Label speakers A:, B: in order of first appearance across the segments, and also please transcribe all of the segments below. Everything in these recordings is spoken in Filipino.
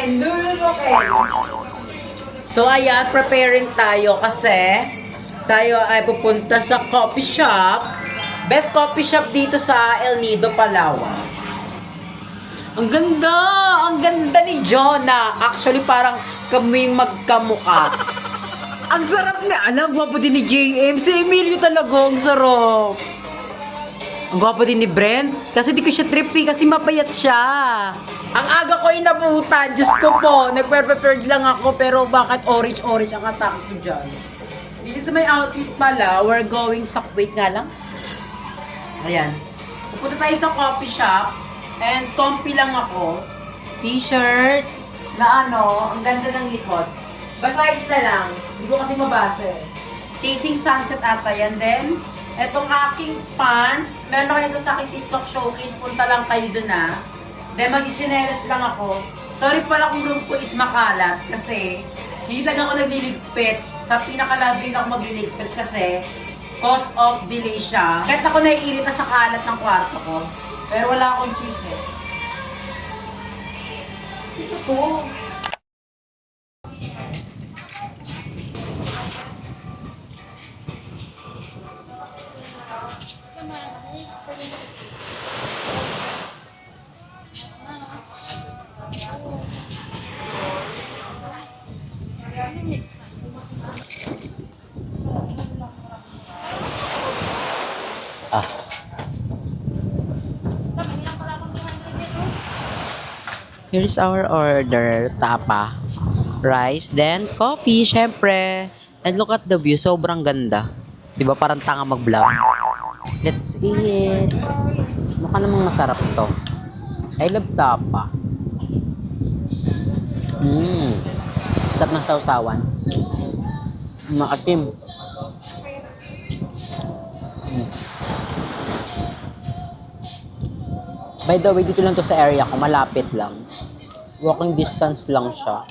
A: Ken. Lulu mo, Ken. So, ayan, preparing tayo kasi tayo ay pupunta sa coffee shop. Best coffee shop dito sa El Nido, Palawan. Ang ganda! Ang ganda ni Jonah. Actually, parang kaming magkamuka. Ang sarap niya. Alam, gwapo din ni JM. Si Emilio talaga, ang sarap. Ang gwapo din ni Brent. Kasi di ko siya trippy kasi mapayat siya. Ang aga ko inabutan. Diyos ko po. Nagpe-prepared lang ako. Pero bakit orange-orange ang attack ko dyan? This is my outfit pala. We're going sa... Wait nga lang. Ayan. Pupunta tayo sa coffee shop. And comfy lang ako. T-shirt. Na ano. Ang ganda ng likod. Basahin na lang. Hindi ko kasi mabasa eh. Chasing Sunset ata yan. Then, etong aking pants. Meron na kayo doon sa aking TikTok showcase. Punta lang kayo doon na. Then, mag-chinelas lang ako. Sorry pala kung room ko is makalat. Kasi, hindi talaga ako nagliligpit. Sa pinaka-last din ako magliligpit kasi cause of delay siya. Kahit ako naiirita sa kalat ng kwarto ko. Pero wala akong cheese eh. Ito to. Here's our order. Tapa. Rice. Then, coffee. Syempre. And look at the view. Sobrang ganda. Diba parang tanga mag-vlog? Let's eat. Mukha namang masarap to. I love tapa. Sarap ng sausawan. Maatim. By the way, dito lang to sa area ko. Malapit lang. Walking distance lang siya.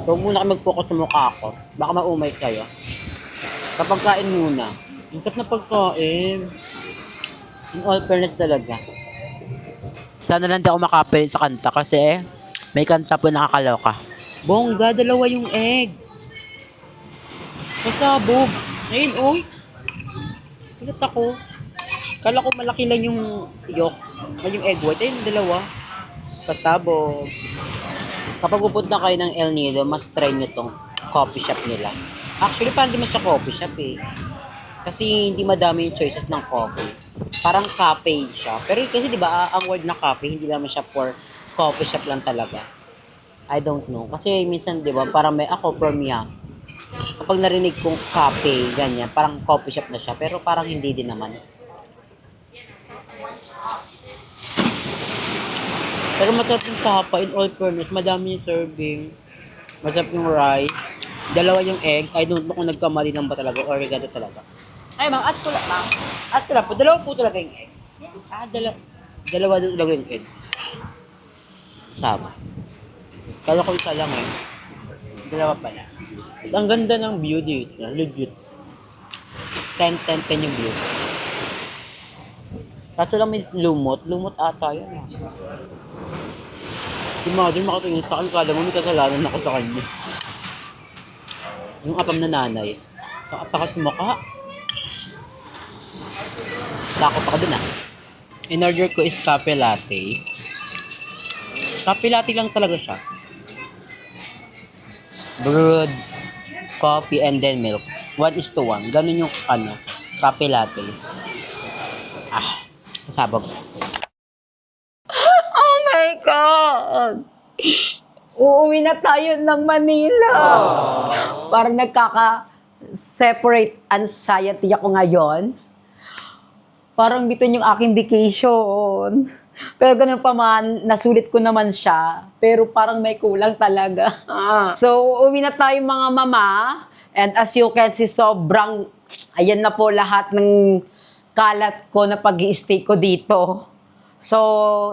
A: Huwag muna kayo mag-focus sa mukha ko. Baka maumay kayo. Kapag kain muna. Ang sarap na pagkain. In all fairness talaga. Sana lang di ako makapilit sa kanta kasi may kanta po nakakaloka. Bongga, dalawa yung egg. Pasabog. Ayun, oh. Pilit ako. Kala ko malaki lang yung yolk. Ay, yung egg white. Ayun, dalawa. Pasabog. Kapag pupunta kayo ng El Nido, mas try nyo tong coffee shop nila. Actually, parang di man siya coffee shop eh. Kasi hindi madami yung choices ng coffee. Parang cafe siya. Pero kasi di ba ang word na cafe, hindi naman siya for coffee shop lang talaga. I don't know. Kasi minsan di ba parang may ako from young. Kapag narinig kong cafe, ganyan, parang coffee shop na siya. Pero parang hindi din naman. Pero masarap yung sapa, in all fairness, madami yung serving. Masarap yung rice. Dalawa yung egg. I don't know kung nagkamali lang ba talaga or regado talaga. Ay, ma'am, ask ko lang, ma'am. Ask ko lang po. Dalawa po talaga yung egg. Yes. Dalawa talaga yung egg. Sama. Kala ko isa lang eh. Dalawa pala. At ang ganda ng view dito. Legit. 10-10-10 yung view. Kaso lang may lumot. Lumot ata yun. Imagine makatingin sa akin. Kala mo may kasalanan ako sa kanya. Yung apam na nanay. Nakapakat mukha. Takot ako dun ah. In order ko is cafe latte. Cafe latte lang talaga siya. Brewed, coffee, and then milk. 1:1. Ganun yung ano, cafe latte. Masabog. Oh my God! Uuwi na tayo ng Manila. Parang nagkaka-separate anxiety ako ngayon. Parang bitin yung aking vacation. Pero ganun pa man, nasulit ko naman siya. Pero parang may kulang talaga. So, uwi na tayo mga mama. And as you can see, sobrang, ayan na po lahat ng kalat ko na pag-i-stay ko dito. So,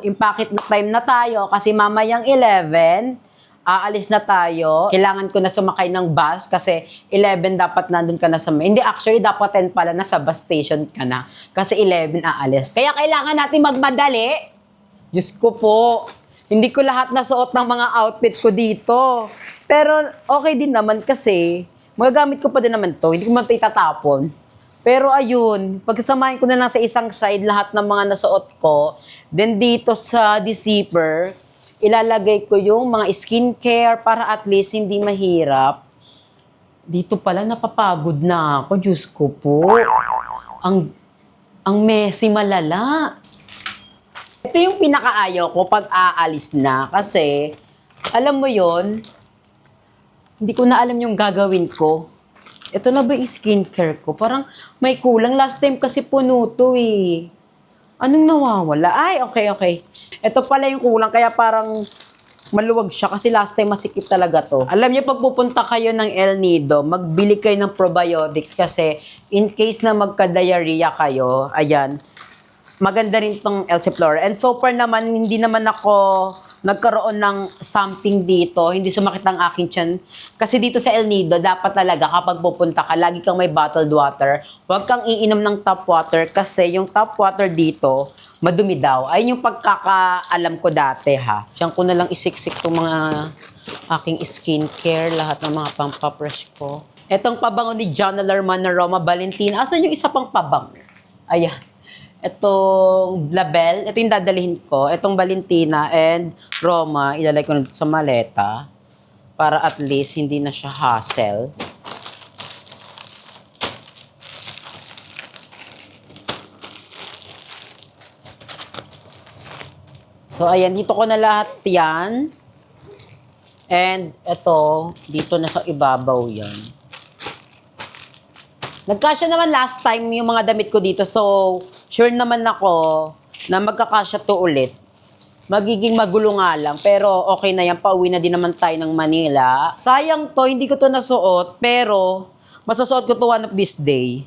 A: impakit na time na tayo kasi mamayang 11, aalis na tayo. Kailangan ko na sumakay ng bus kasi 11 dapat nandun ka na sa may. Hindi, actually, dapat 10 pala nasa bus station ka na. Kasi 11 aalis. Kaya kailangan natin magmadali. Diyos ko po. Hindi ko lahat nasuot ng mga outfit ko dito. Pero okay din naman kasi magagamit ko pa din naman to. Hindi ko man ito itatapon. Pero ayun, pagkasamahin ko na lang sa isang side lahat ng mga nasuot ko. Then dito sa zipper, ilalagay ko yung mga skincare para at least hindi mahirap. Dito pala napapagod na ako. Diyos ko po. Ang messy malala. Ito yung pinakaayaw ko pag aalis na kasi, alam mo yon, hindi ko na alam yung gagawin ko. Ito na ba yung skincare ko? Parang may kulang. Last time kasi puno to eh. Anong nawawala? Ay, okay. Ito pala yung kulang kaya parang maluwag siya kasi last time masikip talaga to. Alam niyo, pag pupunta kayo ng El Nido, magbili kayo ng probiotics kasi in case na magka-diarrhea kayo, ayan, maganda rin tong Elsiflora. And so far naman, hindi naman ako nagkaroon ng something dito. Hindi sumakit ang aking tiyan. Kasi dito sa El Nido, dapat talaga kapag pupunta ka, lagi kang may bottled water. Huwag kang iinom ng tap water kasi yung tap water dito, madumi daw. Ayun yung pagkakaalam ko dati ha. Diyan ko na lang isiksik itong mga aking skincare, lahat ng mga pampaprush ko. Etong pabango ni Jonah Larman na Roma Valentina. Asan yung isa pang pabango? Ayan. Itong label, ito yung dadalihin ko. Itong Valentina and Roma, ilalagay ko na sa maleta para at least hindi na siya hassle. So, ayan, dito ko na lahat yan. And ito, dito na sa ibabaw yan. Nagkasya naman last time yung mga damit ko dito. So, sure naman ako na magkakasya to ulit. Magiging magulo nga lang. Pero okay na yan. Pauwi na din naman tayo ng Manila. Sayang to, hindi ko to nasuot. Pero, masusuot ko to one of this day.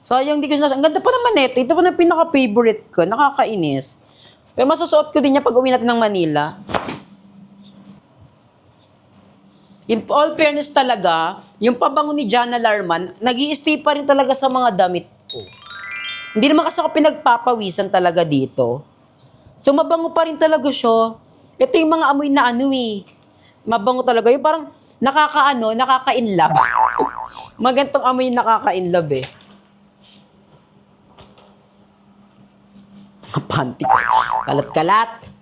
A: Sayang, hindi ko nasuot. Ang ganda pa naman ito. Ito pa na pinaka-favorite ko. Nakakainis. Pero masusuot ko din niya pag uwi natin ng Manila. In all fairness talaga, yung pabango ni Jonah Larman, nag-i-stay pa rin talaga sa mga damit ko. Hindi naman kasi ako pinagpapawisan talaga dito. So, mabango pa rin talaga siya. Ito yung mga amoy na ano eh. Mabango talaga. Yung parang nakaka-inlove. Magantong amoy nakaka-inlove eh. Panty ko. Kalat-kalat.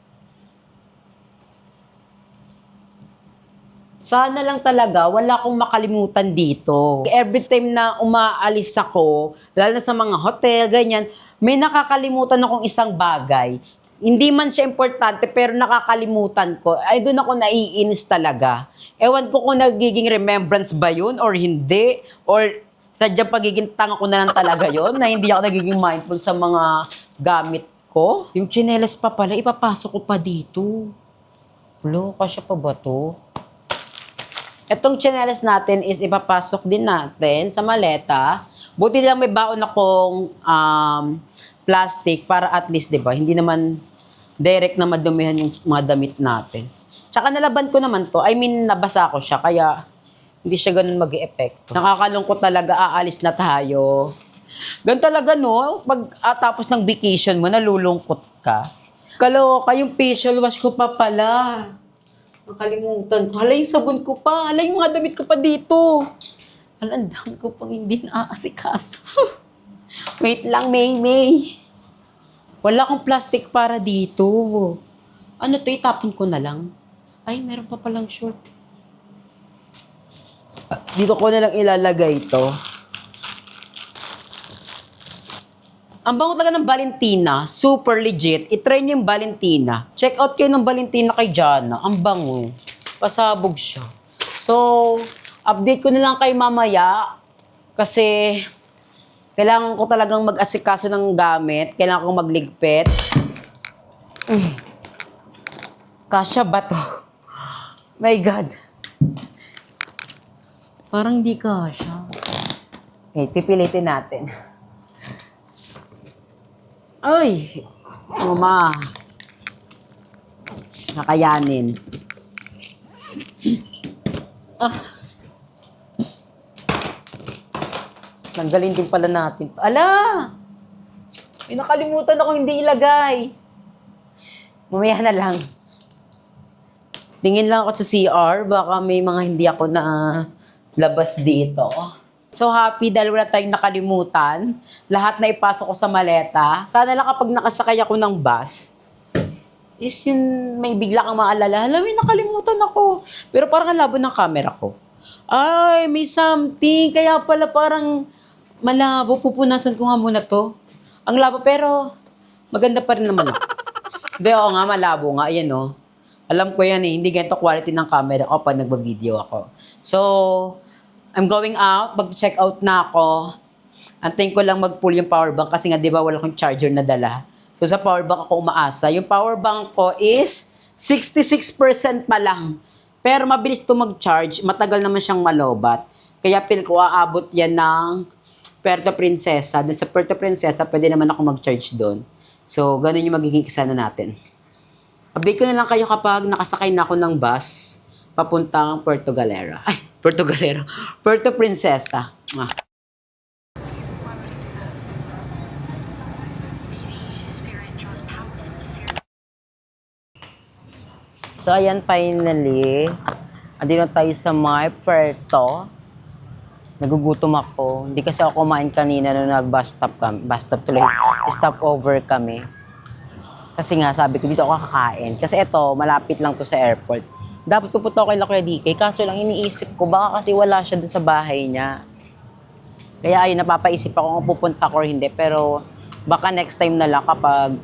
A: Sana lang talaga, wala akong makalimutan dito. Every time na umaalis ako, lalo na sa mga hotel, ganyan, may nakakalimutan akong isang bagay. Hindi man siya importante, pero nakakalimutan ko. Ay, doon ako naiinis talaga. Ewan ko kung nagiging remembrance ba yun or hindi. Or sadyang pagiging tanga ko na lang talaga yun, na hindi ako nagiging mindful sa mga gamit ko. Yung tsinelas pa pala, ipapasok ko pa dito. Lo, kasya pa ba to? Itong tsinelas natin is ipapasok din natin sa maleta. Buti lang may baon akong plastic para at least, di ba, hindi naman direct na madumihan yung mga damit natin. Tsaka nalaban ko naman to. I mean, nabasa ko siya, kaya hindi siya ganun mag-e-epekto. Nakakalungkot talaga, aalis na tayo. Ganun talaga, no? Pag tapos ng vacation mo, nalulungkot ka. Kaloka, yung facial wash ko pa pala. Nakalimutan ko. Hala yung sabon ko pa. Hala yung mga damit ko pa dito. Hala, ang dami ko pang hindi naaasikaso. Wait lang, May. Wala akong plastic para dito. Ano to, itapon ko na lang. Ay, meron pa palang short. Dito ko na lang ilalagay ito. Ang bango talaga ng Valentina, super legit. I-try niyo yung Valentina. Check out kayo ng Valentina kay Jana. Ang bango. Pasabog siya. So, update ko na lang kay mamaya. Kasi, kailangan ko talagang mag-asikaso ng gamit. Kailangan kong magligpit. Kasya ba to? My God. Parang di kasya. Okay, pipilitin natin. Ay, mama. Nakayanin. Ah, tanggalin din pala natin. Ala! May nakalimutan ako hindi ilagay. Mamaya na lang. Tingin lang ako sa CR. Baka may mga hindi ako na labas dito. So happy dahil wala tayong nakalimutan. Lahat na ipasok ko sa maleta. Sana lang kapag nakasakay ako ng bus, is yun may bigla kang maalala. Hala, may nakalimutan ako. Pero parang ang labo ng camera ko. Ay, may something. Kaya pala parang malabo. Pupunasan ko nga muna to. Ang labo pero maganda pa rin naman ako. Hindi, oo nga, malabo nga. Ayan o. Alam ko yan eh. Hindi ganito quality ng camera ko pag nagba-video ako. So, I'm going out. Mag-check out na ako. Antayin ko lang mag-pull yung power bank kasi nga di ba wala akong charger na dala. So sa power bank ako umaasa. Yung power bank ko is 66% pa lang. Pero mabilis to mag-charge. Matagal naman siyang malobat. Kaya feel ko aabot yan ng Puerto Princesa. Then sa Puerto Princesa, pwede naman ako mag-charge doon. So, ganun yung magiging eksena natin. Update ko na lang kayo kapag nakasakay na ako ng bus papuntang Puerto Galera. Ay, Puerto Galera. Puerto Princesa. Ah. So, ayan, finally. Andito tayo sa my Puerto. Nagugutom ako. Hindi kasi ako kumain kanina nung nag-bus stop kami. Bus stop tuloy. Stop over kami. Kasi nga, sabi ko, dito ako kakain. Kasi ito, malapit lang to sa airport. Dapat pupunta ako kay Kuya DK. Kaso lang, iniisip ko, baka kasi wala siya dun sa bahay niya. Kaya ayun, napapaisip ako kung pupunta ko or hindi. Pero, baka next time na lang kapag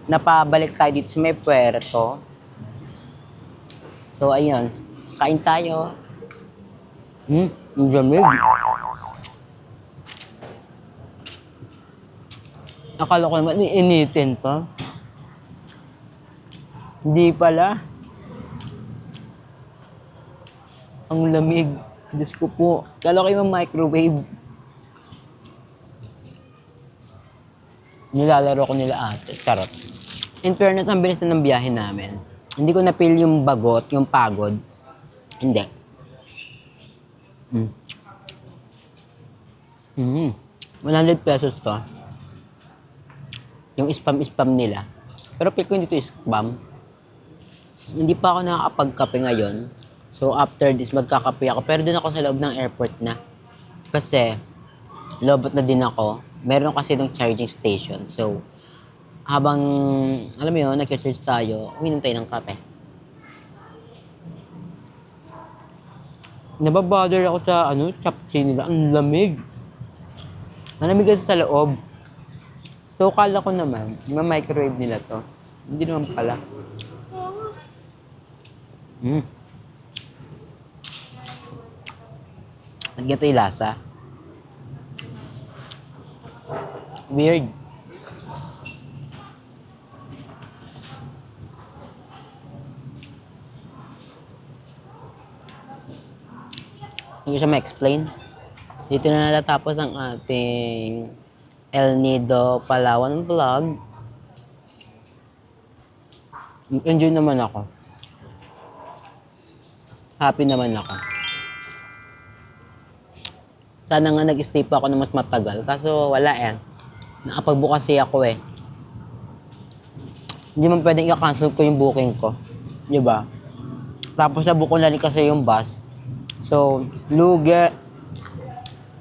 A: napabalik tayo dito sa may Puerto. So, ayun. Kain tayo. Ang lamig. Akala ko naman iinitin pa. Hindi pala. Ang lamig. Diyos ko po. Kala ko yung microwave. Nilalaro ko nila ate. Charot. In fairness, ang bilis na ng biyahe namin. Hindi ko na-feel yung bagot, yung pagod. Hindi. 100 pesos to. Yung spam nila. Pero feel ko hindi to spam. Hindi pa ako nakakapagkape ngayon. So after this, magkakape ako. Pero din ako sa loob ng airport na. Kasi, lobot na din ako. Meron kasi ng charging station. So, habang, alam mo yun, nag-charge tayo, uminom tayo ng kape. Nababother ako sa, chapchae nila. Ang lamig. Malamig kasi sa loob. So, kala ko naman, yung microwave nila to. Hindi naman pala. At ganito yung lasa. Weird. Hindi ko siya ma-explain. Dito na natatapos ang ating El Nido Palawan vlog. Enjoy naman ako. Happy naman ako. Sana nga nag-stay pa ako na mas matagal. Kaso wala eh. Nakapagbukas ako eh. Hindi man pwedeng i-cancel ko yung booking ko. Diba? Tapos nabuko na rin kasi yung bus. So, lugi.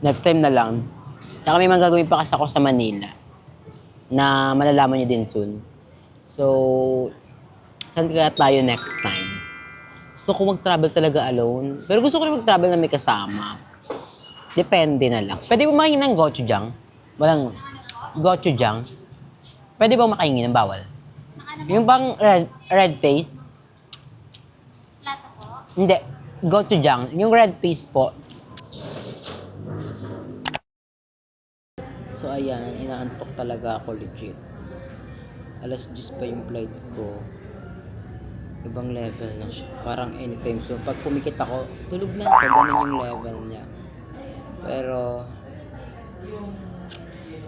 A: Next time na lang. Saka may magagawin pa kasi ako sa Manila. Na malalaman nyo din soon. So, saan kaya tayo next time? Gusto ko mag-travel talaga alone. Pero gusto ko rin mag-travel na may kasama. Depende na lang. Pwede ba makahingi ng gochujang? Walang gochujang. Pwede ba makahingi ng bawal? Yung pang red face?
B: Plato po?
A: Hindi. Gochujang. Yung red face po. So ayan, inaantok talaga ako legit. Alas 10 pa yung flight ko. Ibang level na siya. Parang anytime soon. Pag pumikit ako, tulog na ako. Ganun yung level niya. Pero,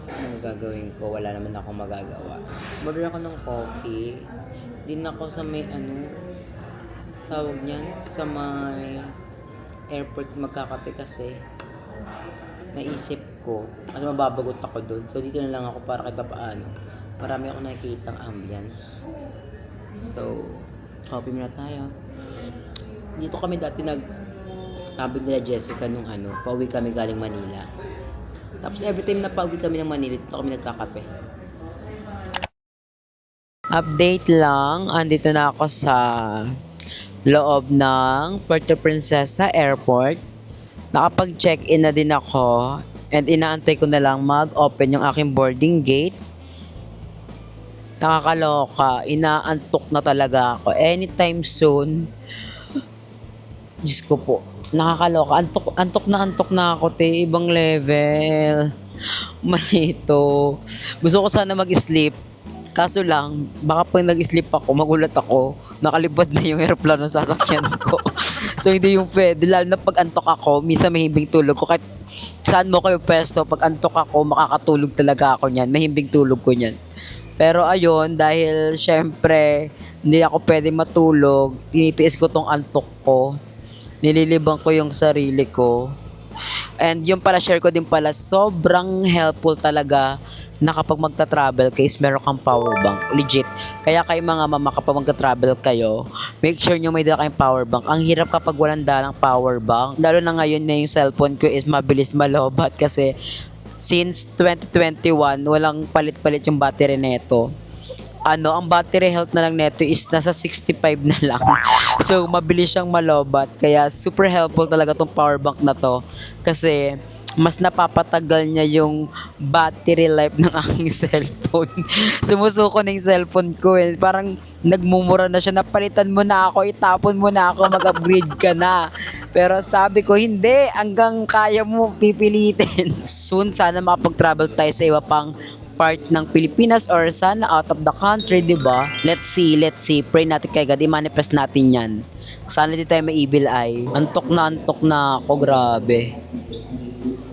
A: anong gagawin ko? Wala naman ako magagawa. Order ako ng coffee. Din ako sa may tawag niyan, sa may airport magkakape kasi naisip ko, kasi mababagot ako doon. So, dito na lang ako para kahit paano. Marami ako nakikita ambience. So, coffee muna tayo. Dito kami dati tabig nila Jessica nung pauwi kami galing Manila. Tapos every time na pauwi kami ng Manila, dito kami nagkakape. Update lang, andito na ako sa loob ng Puerto Princesa Airport. Nakapag-check-in na din ako and inaantay ko na lang mag-open yung aking boarding gate. Nakakaloka, inaantok na talaga ako. Anytime soon, Diyos ko po, nakakaloka. Antok na ako, te. Ibang level. Malito. Gusto ko sana mag-sleep. Kaso lang, baka pag nag-sleep ako, magulat ako, nakalipad na yung aeroplano sa sasakyan ko. So, hindi yung pwede. Lalo na pag antok ako, minsan mahimbing tulog ko. Kahit saan mo kayo pwesto, pag antok ako, makakatulog talaga ako niyan. Mahimbing tulog ko niyan. Pero ayun, dahil syempre, hindi ako pwede matulog, tinitiis ko tong antok ko. Nililibang ko yung sarili ko. And yung pala, share ko din pala, sobrang helpful talaga na kapag magta-travel kayo is meron kang power bank. Legit. Kaya kayo mga mama, kapag magta-travel kayo, make sure nyo may dala kayong power bank. Ang hirap kapag walang dalang power bank. Lalo na ngayon na yung cellphone ko is mabilis malobat kasi since 2021, walang palit-palit yung battery neto. Ang battery health na lang neto is nasa 65 na lang. So, mabilis siyang malobat. Kaya, super helpful talaga tong power bank na to. Kasi, mas napapatagal niya yung battery life ng aking cellphone. Sumusuko na yung cellphone ko eh. Parang nagmumura na siya. Napalitan mo na ako, itapon mo na ako, mag-upgrade ka na. Pero sabi ko, hindi. Hanggang kaya mo pipilitin. Soon, sana makapag-travel tayo sa iba pang part ng Pilipinas or sana out of the country, di ba? Let's see. Pray natin kay God. I-manifest natin yan. Sana di tayo may evil eye. Antok na ako, grabe.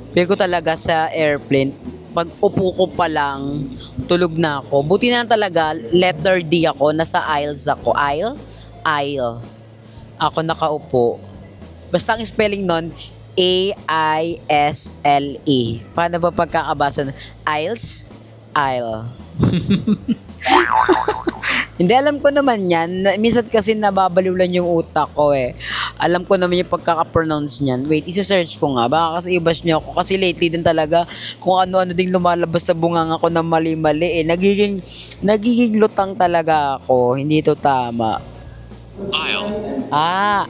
A: Feel ko talaga sa airplane, pag upo ko pa lang, tulog na ako. Buti na talaga, letter D ako, nasa aisles ako. Aisle. Ako nakaupo. Basta ang spelling nun, A-I-S-L-E. Paano ba pagkakabasa? Aisles? Aisle. Hindi, alam ko naman yan. Minsan kasi nababaliw lang yung utak ko eh. Alam ko naman yung pagkaka-pronounce niyan. Wait, isa-search ko nga. Baka kasi i-bash niyo ako. Kasi lately din talaga kung ano-ano ding lumalabas sa bunganga ko na mali-mali eh. Nagiging lutang talaga ako. Hindi ito tama.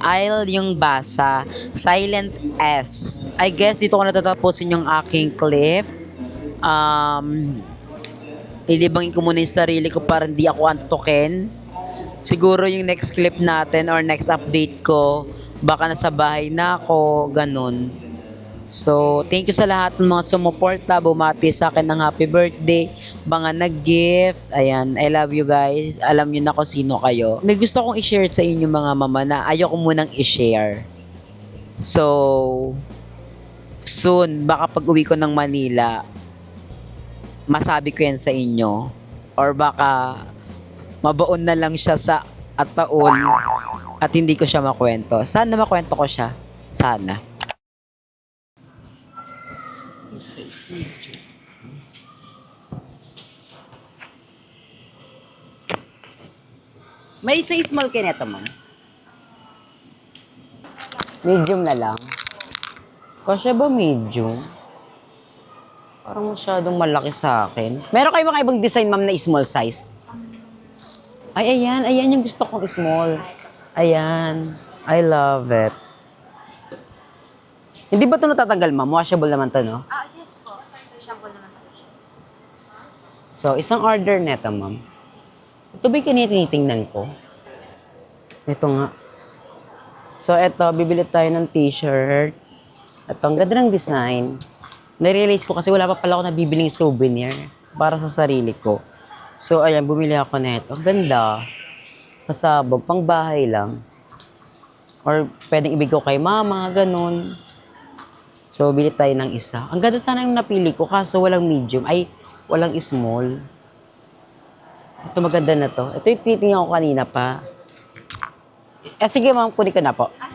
A: Aisle yung basa. Silent S. I guess dito ko natatapusin yung aking clip. Ilibangin ko muna yung sarili ko para hindi ako antukin. Siguro yung next clip natin or next update ko, baka nasa bahay na ako, ganun. So, thank you sa lahat ng mga sumuporta, bumati sa akin ng happy birthday, mga nag-gift. Ayan, I love you guys. Alam nyo na kung sino kayo. May gusto kong i-share sa inyo mga mama na ayoko munang i-share. So, soon, baka pag uwi ko ng Manila, masabi ko yan sa inyo. Or baka mabaon na lang siya sa ataol at hindi ko siya makwento. Sana makwento ko siya. Sana. May size small kayo neto, ma'am? Medium na lang. Kasi ba medium? Parang masyadong malaki sa akin. Meron kayo mga ibang design, ma'am, na small size? Ay, ayan. Ayan yung gusto kong small. Ayan. I love it. Hindi ba ito natatanggal, ma'am? Washable naman ito, no?
B: Yes po. Shampoo naman po siya.
A: So, isang order neto, ma'am. Ito ba yung tinitingnan ko? Ito nga. So, ito. Bibili tayo ng t-shirt. Ito, ang ganda ng design. Na-realize ko kasi wala pa pala ako nabibiling souvenir para sa sarili ko. So, ayan, bumili ako nito. Ang ganda. Pasabog, pang bahay lang. Or pwedeng ibig ko kay mama, ganun. So, bili tayo ng isa. Ang ganda sana yung napili ko, kaso walang medium. Ay, walang small. Ito maganda na to. Ito yung titingnan ko kanina pa. Sige ma'am, kunin ko na po.
B: Ah,